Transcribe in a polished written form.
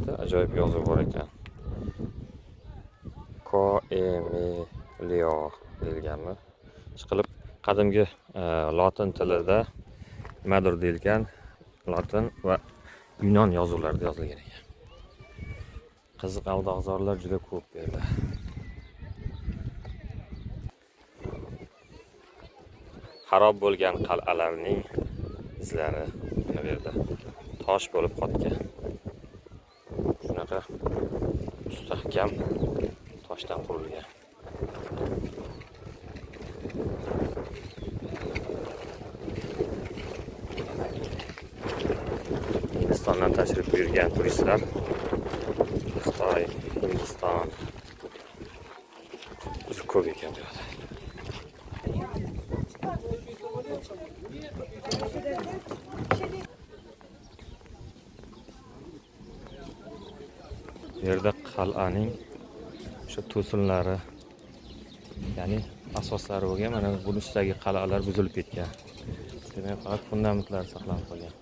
deyapti. Ajoyib yozuv bor ekan. Coemilio deyilganmi? Chiqilib qadimgi lotin tilida nimadir deyilgan, lotin va yunon yozuvlarida yozilgan ekan. Qiziq avdog'zorlar juda ko'p bu yerda. Xarob bo'lgan qal'alarning izlari mana bu yerda tosh bo'lib qotgan. Shunaqa mustahkam toshdan qurilgan. Hindistondan tashrif buyurgan turistlar Xitoy, Hindiston juda ko'p ekan bu yerda. Bu yerda qal'aning o'sha to'sinlari, ya'ni asoslari bo'lgan. Mana buni ustidagi qal'alar buzilib ketgan. Demak, faqat fundamentlari saqlanib qolgan.